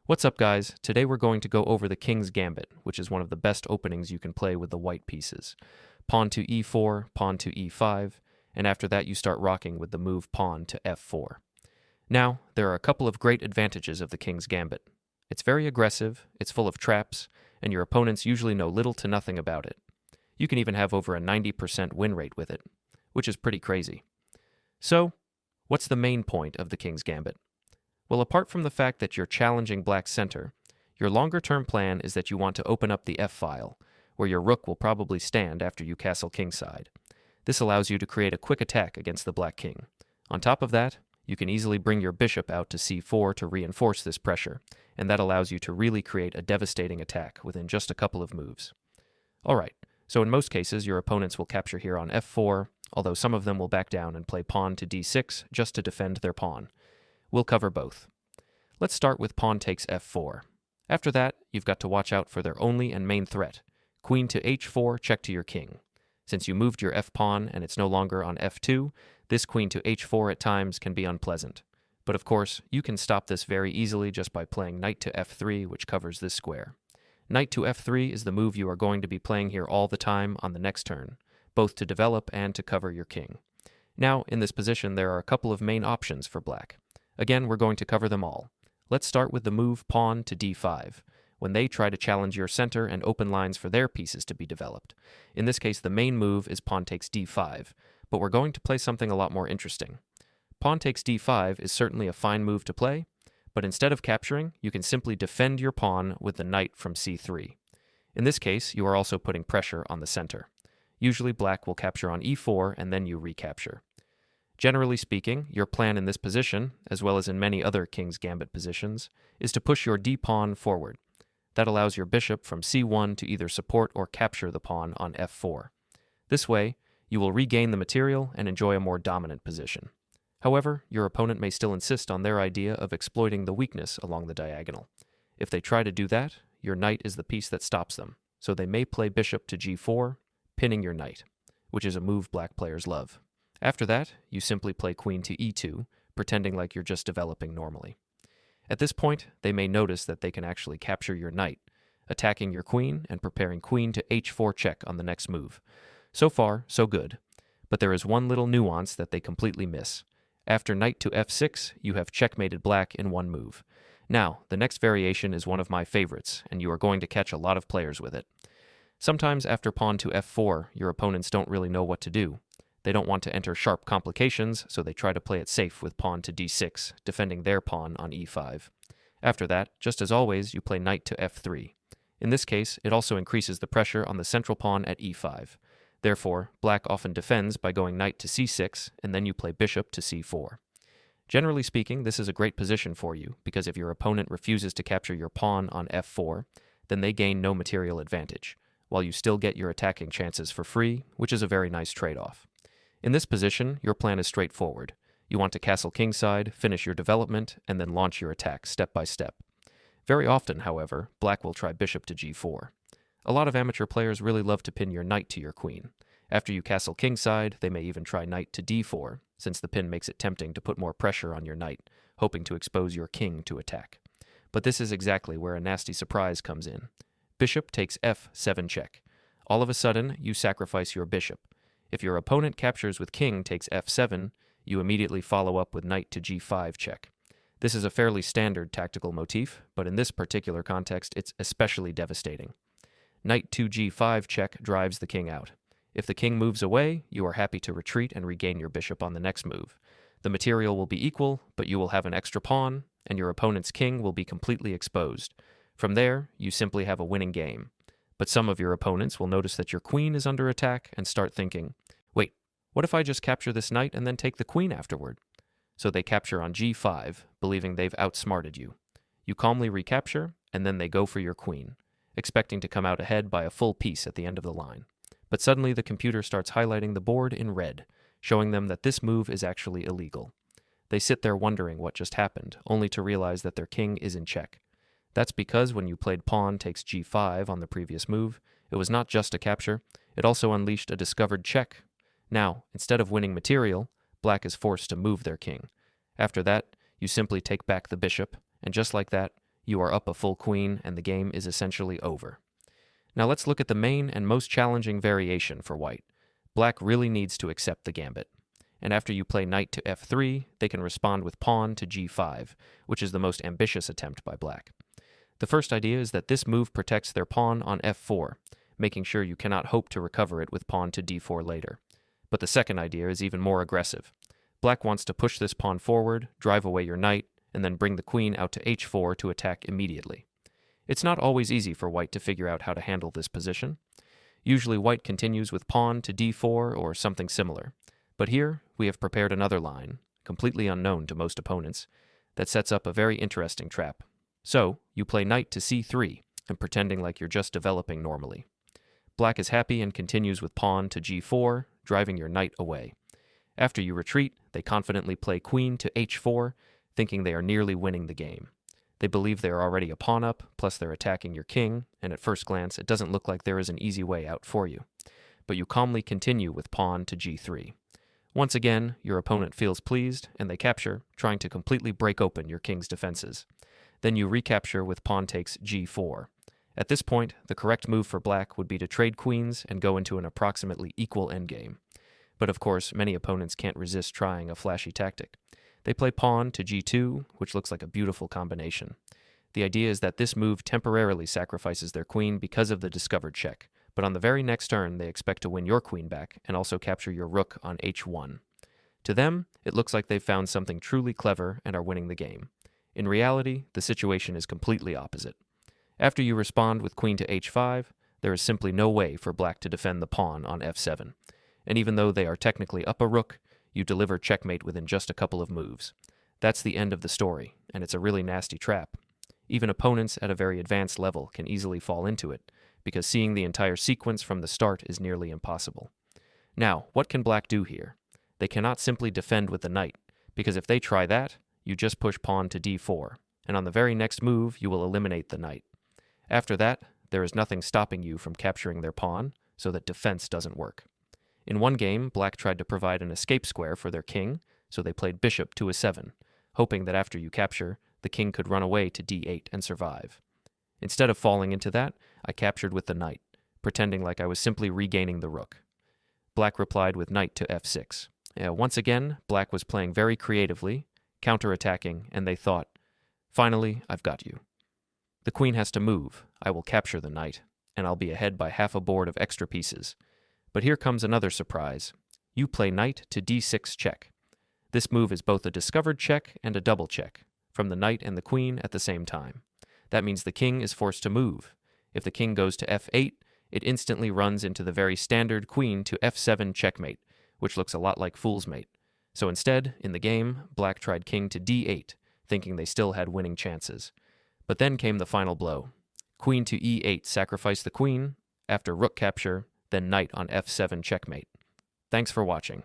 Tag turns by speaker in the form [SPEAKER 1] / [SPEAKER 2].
[SPEAKER 1] What's up, guys? Today we're going to go over the King's Gambit, which is one of the best openings you can play with the white pieces. Pawn to e4, pawn to e5, and after that you start rocking with the move pawn to f4. Now, there are a couple of great advantages of the King's Gambit. It's very aggressive, it's full of traps, and your opponents usually know little to nothing about it. You can even have over a 90% win rate with it, which is pretty crazy. So, what's the main point of the King's Gambit? Well, apart from the fact that you're challenging black's center, your longer-term plan is that you want to open up the f-file, where your rook will probably stand after you castle kingside. This allows you to create a quick attack against the black king. On top of that, you can easily bring your bishop out to c4 to reinforce this pressure, and that allows you to really create a devastating attack within just a couple of moves. Alright, so in most cases your opponents will capture here on f4, although some of them will back down and play pawn to d6 just to defend their pawn. We'll cover both. Let's start with pawn takes f4. After that, you've got to watch out for their only and main threat, queen to h4 check to your king. Since you moved your f-pawn and it's no longer on f2, this queen to h4 at times can be unpleasant. But of course, you can stop this very easily just by playing knight to f3, which covers this square. Knight to f3 is the move you are going to be playing here all the time on the next turn, both to develop and to cover your king. Now, in this position, there are a couple of main options for black. Again, we're going to cover them all. Let's start with the move pawn to d5, when they try to challenge your center and open lines for their pieces to be developed. In this case, the main move is pawn takes d5, but we're going to play something a lot more interesting. Pawn takes d5 is certainly a fine move to play, but instead of capturing, you can simply defend your pawn with the knight from c3. In this case, you are also putting pressure on the center. Usually black will capture on e4 and then you recapture. Generally speaking, your plan in this position, as well as in many other King's Gambit positions, is to push your d-pawn forward. That allows your bishop from c1 to either support or capture the pawn on f4. This way, you will regain the material and enjoy a more dominant position. However, your opponent may still insist on their idea of exploiting the weakness along the diagonal. If they try to do that, your knight is the piece that stops them, so they may play bishop to g4, pinning your knight, which is a move black players love. After that, you simply play queen to e2, pretending like you're just developing normally. At this point, they may notice that they can actually capture your knight, attacking your queen and preparing queen to h4 check on the next move. So far, so good. But there is one little nuance that they completely miss. After knight to f6, you have checkmated black in one move. Now, the next variation is one of my favorites, and you are going to catch a lot of players with it. Sometimes after pawn to f4, your opponents don't really know what to do. They don't want to enter sharp complications, so they try to play it safe with pawn to d6, defending their pawn on e5. After that, just as always, you play knight to f3. In this case, it also increases the pressure on the central pawn at e5. Therefore, black often defends by going knight to c6, and then you play bishop to c4. Generally speaking, this is a great position for you, because if your opponent refuses to capture your pawn on f4, then they gain no material advantage, while you still get your attacking chances for free, which is a very nice trade-off. In this position, your plan is straightforward. You want to castle kingside, finish your development, and then launch your attack step by step. Very often, however, black will try bishop to g4. A lot of amateur players really love to pin your knight to your queen. After you castle kingside, they may even try knight to d4, since the pin makes it tempting to put more pressure on your knight, hoping to expose your king to attack. But this is exactly where a nasty surprise comes in. Bishop takes f7 check. All of a sudden, you sacrifice your bishop. If your opponent captures with king takes f7, you immediately follow up with knight to g5 check. This is a fairly standard tactical motif, but in this particular context, it's especially devastating. Knight to g5 check drives the king out. If the king moves away, you are happy to retreat and regain your bishop on the next move. The material will be equal, but you will have an extra pawn, and your opponent's king will be completely exposed. From there, you simply have a winning game. But some of your opponents will notice that your queen is under attack and start thinking, wait, what if I just capture this knight and then take the queen afterward? So they capture on g5, believing they've outsmarted you. You calmly recapture, and then they go for your queen, expecting to come out ahead by a full piece at the end of the line. But suddenly the computer starts highlighting the board in red, showing them that this move is actually illegal. They sit there wondering what just happened, only to realize that their king is in check. That's because when you played pawn takes g5 on the previous move, it was not just a capture, it also unleashed a discovered check. Now, instead of winning material, black is forced to move their king. After that, you simply take back the bishop, and just like that, You are up a full queen, and the game is essentially over. Now let's look at the main and most challenging variation for white. Black really needs to accept the gambit. And after you play knight to f3, they can respond with pawn to g5, which is the most ambitious attempt by black. The first idea is that this move protects their pawn on f4, making sure you cannot hope to recover it with pawn to d4 later. But the second idea is even more aggressive. Black wants to push this pawn forward, drive away your knight, and then bring the queen out to h4 to attack immediately. It's not always easy for white to figure out how to handle this position. Usually white continues with pawn to d4 or something similar. But here, we have prepared another line, completely unknown to most opponents, that sets up a very interesting trap. So, you play knight to c3, and pretending like you're just developing normally. Black is happy and continues with pawn to g4, driving your knight away. After you retreat, they confidently play queen to h4, thinking they are nearly winning the game. They believe they are already a pawn up, plus they're attacking your king, and at first glance, it doesn't look like there is an easy way out for you. But you calmly continue with pawn to g3. Once again, your opponent feels pleased, and they capture, trying to completely break open your king's defenses. Then you recapture with pawn takes g4. At this point, the correct move for black would be to trade queens and go into an approximately equal endgame. But of course, many opponents can't resist trying a flashy tactic. They play pawn to g2, which looks like a beautiful combination. The idea is that this move temporarily sacrifices their queen because of the discovered check, but on the very next turn they expect to win your queen back and also capture your rook on h1. To them, it looks like they've found something truly clever and are winning the game. In reality, the situation is completely opposite. After you respond with queen to h5, there is simply no way for black to defend the pawn on f7. And even though they are technically up a rook, you deliver checkmate within just a couple of moves. That's the end of the story, and it's a really nasty trap. Even opponents at a very advanced level can easily fall into it, because seeing the entire sequence from the start is nearly impossible. Now, what can black do here? They cannot simply defend with the knight, because if they try that, you just push pawn to d4, and on the very next move you will eliminate the knight. After that, there is nothing stopping you from capturing their pawn, so that defense doesn't work. In one game, black tried to provide an escape square for their king, so they played bishop to a7, hoping that after you capture, the king could run away to d8 and survive. Instead of falling into that, I captured with the knight, pretending like I was simply regaining the rook. Black replied with knight to f6. Once again, black was playing very creatively, counterattacking, and they thought, finally, I've got you. The queen has to move, I will capture the knight, and I'll be ahead by half a board of extra pieces. But here comes another surprise. You play knight to d6 check. This move is both a discovered check and a double check, from the knight and the queen at the same time. That means the king is forced to move. If the king goes to f8, it instantly runs into the very standard queen to f7 checkmate, which looks a lot like fool's mate. So instead, in the game, black tried king to d8, thinking they still had winning chances. But then came the final blow. Queen to e8 sacrificed the queen, after rook capture, then knight on f7 checkmate. Thanks for watching.